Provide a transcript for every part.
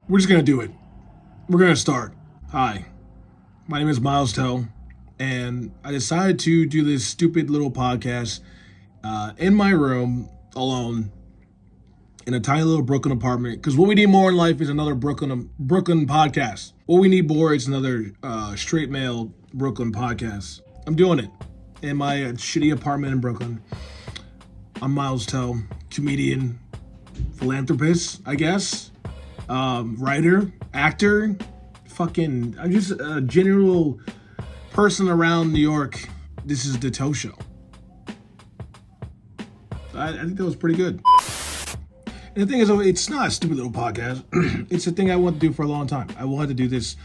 We're just gonna do it. We're gonna start. Hi, my name is Miles Tell, and I decided to do this stupid little podcast in my room alone in a tiny little Brooklyn apartment. Because what we need more in life is another Brooklyn podcast. What we need more is another straight male Brooklyn podcast. I'm doing it in my shitty apartment in Brooklyn. I'm Miles Tell, comedian, philanthropist, I guess. Writer, actor, I'm just a general person around New York. This is the Toe Show. I think that was pretty good. And the thing is, it's not a stupid little podcast. It's a thing I wanted to do for a long time. I wanted to do this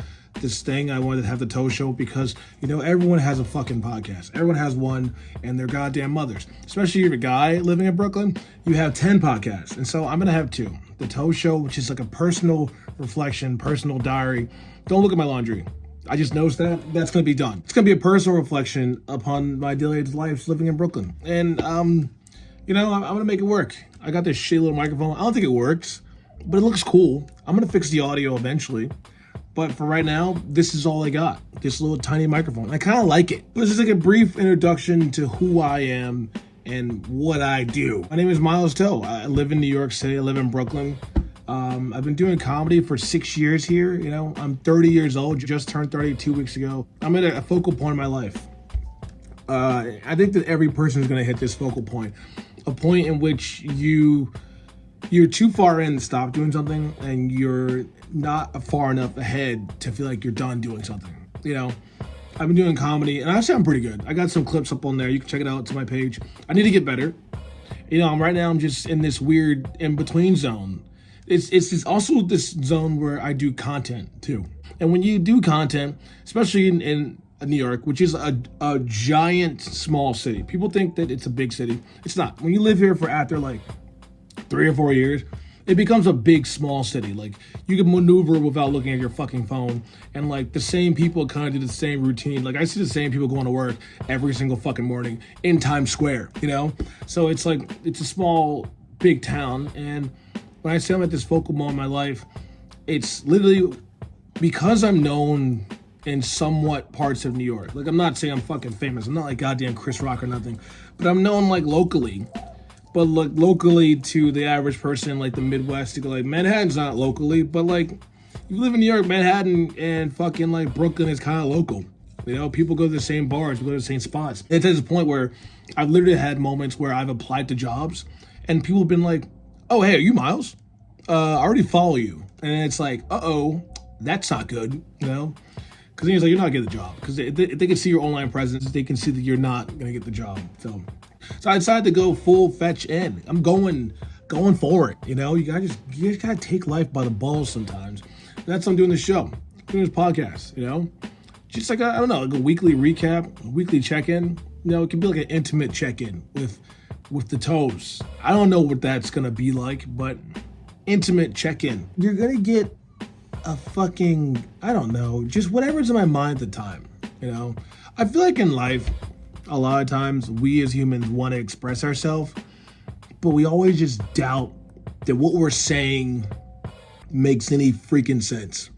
thing. I wanted to have the Toe Show because, everyone has a fucking podcast. Everyone has one, and they're goddamn mothers. Especially if you're a guy living in Brooklyn, you have 10 podcasts. And so I'm going to have 2. The Toe Show, which is like a personal reflection, personal diary. Don't look at my laundry. I just noticed that's going to be done. It's going to be a personal reflection upon my daily life living in Brooklyn. And, I'm going to make it work. I got this shitty little microphone. I don't think it works, but it looks cool. I'm going to fix the audio eventually. But for right now, this is all I got. This little tiny microphone. I kind of like it. But this is like a brief introduction to who I am and what I do. My name is Miles Tell. I live in New York City. I live in Brooklyn. I've been doing comedy for 6 years here. I'm 30 years old. Just turned 30 2 weeks ago. I'm at a focal point in my life. I think that every person is going to hit this focal point. A point in which you're too far in to stop doing something, and you're not far enough ahead to feel like you're done doing something. I've been doing comedy, and I sound pretty good. I got some clips up on there. You can check it out to my page. I need to get better. I'm just in this weird in-between zone. It's also this zone where I do content too. And when you do content, especially in New York, which is a giant small city, people think that it's a big city. It's not. When you live here for after like 3 or 4 years, it becomes a big small city. Like, you can maneuver without looking at your fucking phone, and like the same people kind of do the same routine. Like, I see the same people going to work every single fucking morning in Times Square, So it's like, it's a small, big town. And when I say I'm at this focal moment in my life, it's literally because I'm known in somewhat parts of New York. Like, I'm not saying I'm fucking famous. I'm not like goddamn Chris Rock or nothing, but I'm known like locally. But like locally to the average person, like the Midwest, you go like Manhattan's not locally, but like you live in New York, Manhattan and fucking like Brooklyn is kind of local. People go to the same bars, go to the same spots. It's at this point where I've literally had moments where I've applied to jobs and people have been like, "Oh, hey, are you Miles? I already follow you." And it's like, "Uh-oh, that's not good," Because he's like, you're not getting the job. Because if they can see your online presence, they can see that you're not going to get the job. So I decided to go full fetch in. I'm going for it. You just gotta take life by the balls sometimes. And that's why I'm doing this show, doing this podcast. Just like I don't know, like a weekly recap, a weekly check-in. It can be like an intimate check-in with the toes. I don't know what that's gonna be like, but intimate check-in. You're gonna get a fucking, I don't know, just whatever's in my mind at the time. I feel like in life, a lot of times we as humans want to express ourselves, but we always just doubt that what we're saying makes any freaking sense.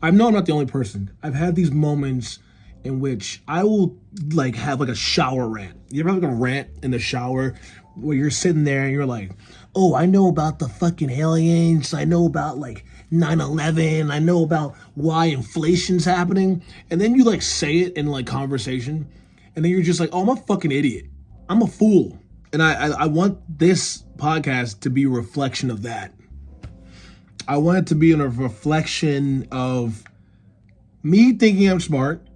I know I'm not the only person. I've had these moments in which I will like have like a shower rant. You ever have like a rant in the shower where you're sitting there and you're like, "Oh, I know about the fucking aliens. I know about like 9/11. I know about why inflation's happening." And then you like say it in like conversation. And then you're just like, "Oh, I'm a fucking idiot. I'm a fool." And I want this podcast to be a reflection of that. I want it to be a reflection of me thinking I'm smart,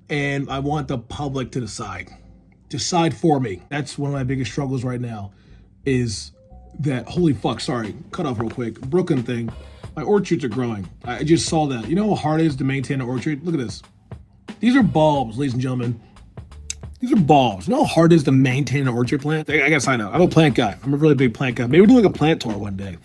and I want the public to decide for me. That's one of my biggest struggles right now is that, holy fuck, sorry, cut off real quick. Brooklyn thing. My orchards are growing. I just saw that. You know how hard it is to maintain an orchard? Look at this. These are bulbs, ladies and gentlemen. These are bulbs. You know how hard it is to maintain an orchard plant? I gotta sign up. I'm a plant guy. I'm a really big plant guy. Maybe we'll do like a plant tour one day.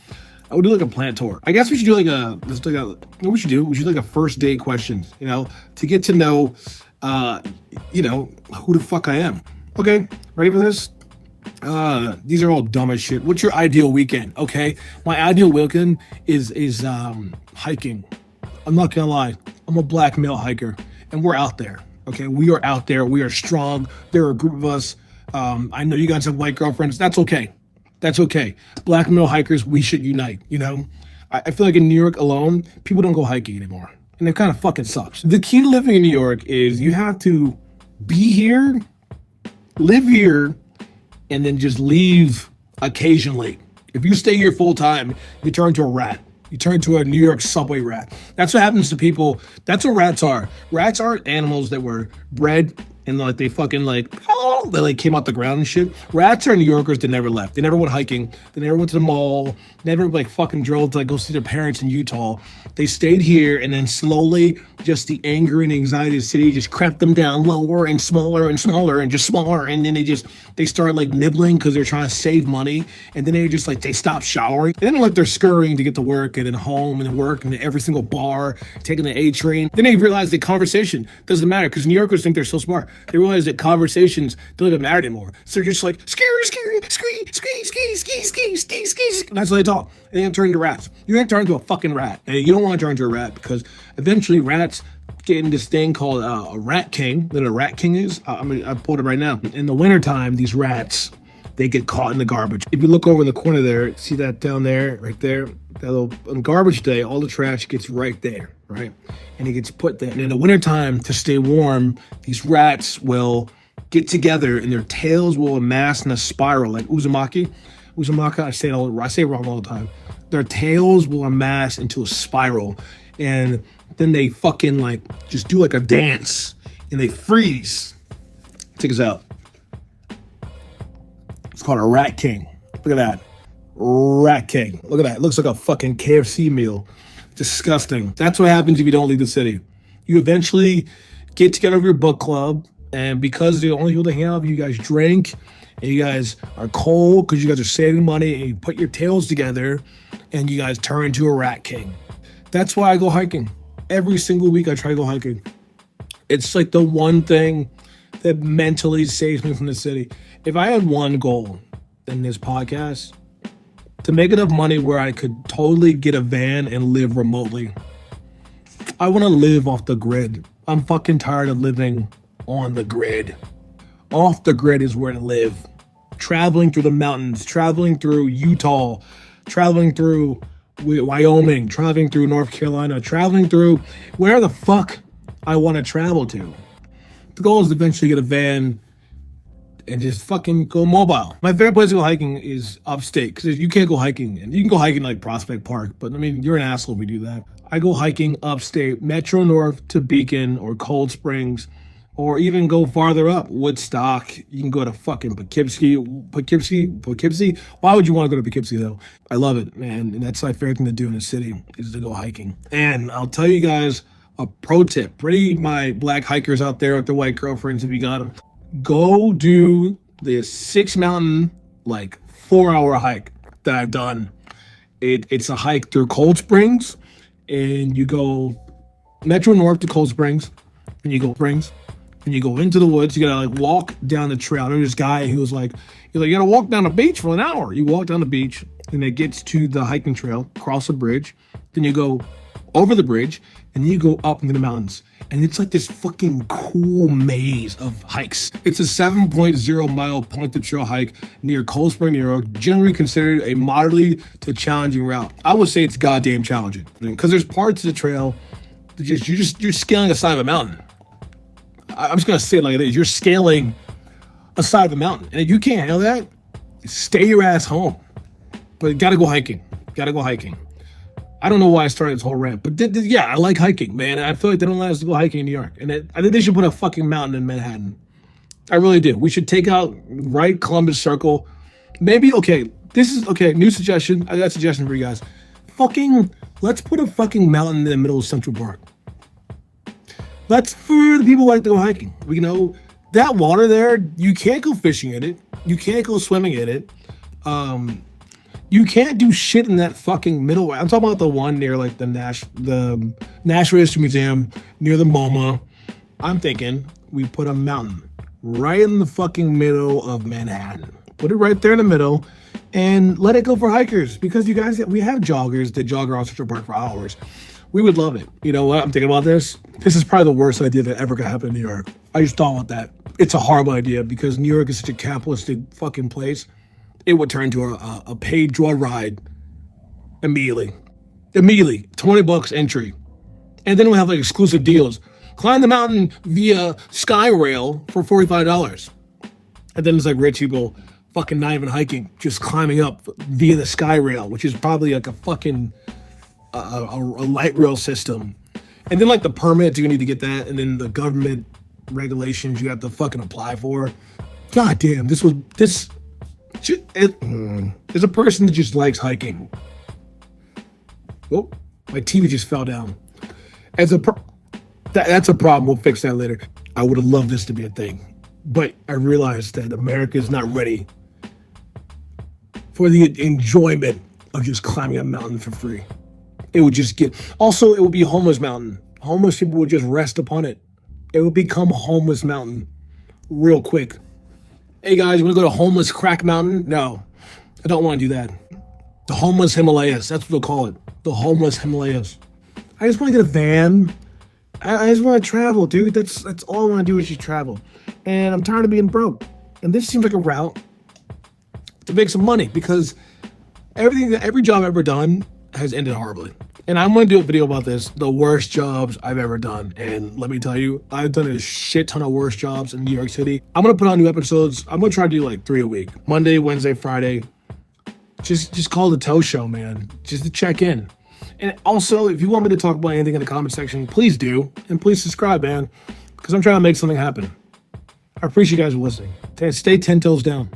I would do like a plant tour. I guess we should do like what we should do? We should do like a first date questions, to get to know, who the fuck I am. Okay, ready for this? These are all dumb as shit. What's your ideal weekend? Okay, my ideal weekend is hiking. I'm not gonna lie. I'm a black male hiker, and we're out there. Okay, we are out there. We are strong. There are a group of us. I know you guys have white girlfriends. That's okay. That's okay. Black male hikers, we should unite. You know, I feel like in New York alone, people don't go hiking anymore, and it kind of fucking sucks. The key to living in New York is you have to be here, live here, and then just leave occasionally. If you stay here full time, you turn to a rat. You turn into a New York subway rat. That's what happens to people. That's what rats are. Rats are animals that were bred and like they fucking like, oh, they like came out the ground and shit. Rats are New Yorkers that never left. They never went hiking. They never went to the mall. Never like fucking drove to like go see their parents in Utah. They stayed here and then slowly just the anger and anxiety of the city just crept them down lower and smaller and smaller and just smaller. And then they start like nibbling because they're trying to save money. And then they stop showering. And then like they're scurrying to get to work and then home and then work and then every single bar, taking the A train. Then they realize that conversation doesn't matter because New Yorkers think they're so smart. They realize that conversations don't even matter anymore. So they're just like, scary, scary, ski, ski, ski, ski, ski, ski, ski. That's how they talk. And then turn into rats. You're going to turn into a fucking rat. And you don't want to turn into a rat because eventually rats get in this thing called a rat king. That a rat king is? I pulled it right now. In the wintertime, these rats, they get caught in the garbage. If you look over in the corner there, see that down there, right there? That little, on garbage day, all the trash gets right there, right? And it gets put there. And in the wintertime, to stay warm, these rats will get together and their tails will amass in a spiral, like Uzumaki. Uzumaki, I say it wrong all the time. Their tails will amass into a spiral. And then they fucking like just do like a dance and they freeze. Check this out. It's called a rat king. Look at that. Rat king. Look at that. It looks like a fucking KFC meal. Disgusting. That's what happens if you don't leave the city. You eventually get together with your book club, and because the only people that hang out with you guys drink, and you guys are cold because you guys are saving money, and you put your tails together, and you guys turn into a rat king. That's why I go hiking. Every single week I try to go hiking. It's like the one thing that mentally saves me from the city. If I had one goal in this podcast, to make enough money where I could totally get a van and live remotely. I want to live off the grid. I'm fucking tired of living on the grid. Off the grid is where to live. Traveling through the mountains, traveling through Utah, traveling through Wyoming, traveling through North Carolina, traveling through where the fuck I want to travel to. The goal is to eventually get a van and just fucking go mobile. My favorite place to go hiking is upstate because you can't go hiking, and you can go hiking like Prospect Park, but I mean, you're an asshole if you do that. I go hiking upstate, Metro North to Beacon or Cold Springs, or even go farther up, Woodstock. You can go to fucking Poughkeepsie. Why would you want to go to Poughkeepsie though? I love it, man, and that's my favorite thing to do in the city is to go hiking. And I'll tell you guys a pro tip. For any of my black hikers out there with their white girlfriends, if you got them, go do the 6 mountain, like 4-hour hike that I've done. It's a hike through Cold Springs, and you go Metro North to Cold Springs, and you go into the woods. You gotta like walk down the trail. There's this guy who was like, you gotta walk down the beach for an hour. You walk down the beach, and it gets to the hiking trail, cross a bridge, then you go over the bridge, and you go up into the mountains. And it's like this fucking cool maze of hikes. It's a 7.0 mile pointed trail hike near Cold Spring, New York, generally considered a moderately to challenging route. I would say it's goddamn challenging because there's parts of the trail that you're scaling a side of a mountain. I'm just gonna say it like it is. You're scaling a side of a mountain, and if you can't handle that, stay your ass home. But you gotta go hiking. I don't know why I started this whole rant, but yeah, I like hiking, man. I feel like they don't let us go hiking in New York. And I think they should put a fucking mountain in Manhattan. I really do. We should take out right Columbus Circle. Maybe, new suggestion. I got a suggestion for you guys. Let's put a fucking mountain in the middle of Central Park. That's for the people who like to go hiking. That water there, you can't go fishing in it. You can't go swimming in it. You can't do shit in that fucking middle. I'm talking about the one near like the National History Museum near the MoMA. I'm thinking we put a mountain right in the fucking middle of Manhattan. Put it right there in the middle and let it go for hikers, because you guys, we have joggers that jog around Central Park for hours. We would love it. You know what? I'm thinking about this. This is probably the worst idea that ever could happen in New York. I just thought about that. It's a horrible idea because New York is such a capitalistic fucking place. It would turn into a paid joyride ride immediately. Immediately. $20 entry. And then we'll have like exclusive deals. Climb the mountain via Sky Rail for $45. And then it's like rich people fucking not even hiking, just climbing up via the Sky Rail, which is probably like a fucking a light rail system. And then like the permits, you need to get that. And then the government regulations you have to fucking apply for. God damn, there's a person that just likes hiking. Oh, my TV just fell down. That's a problem. We'll fix that later. I would have loved this to be a thing, but I realized that America is not ready for the enjoyment of just climbing a mountain for free. It would just get, also it would be a homeless mountain. Homeless people would just rest upon it. It would become a homeless mountain real quick. Hey guys, you wanna go to homeless crack mountain? No, I don't wanna do that. The homeless Himalayas, that's what they'll call it. The homeless Himalayas. I just wanna get a van. I just wanna travel, dude. That's all I wanna do is just travel. And I'm tired of being broke. And this seems like a route to make some money, because every job I've ever done has ended horribly. And I'm gonna do a video about this, the worst jobs I've ever done. And let me tell you, I've done a shit ton of worst jobs in New York City. I'm gonna put on new episodes. I'm gonna try to do like 3 a week. Monday, Wednesday, Friday. Just call it a toe show, man. Just to check in. And also, if you want me to talk about anything in the comment section, please do. And please subscribe, man, because I'm trying to make something happen. I appreciate you guys listening. Stay 10 toes down.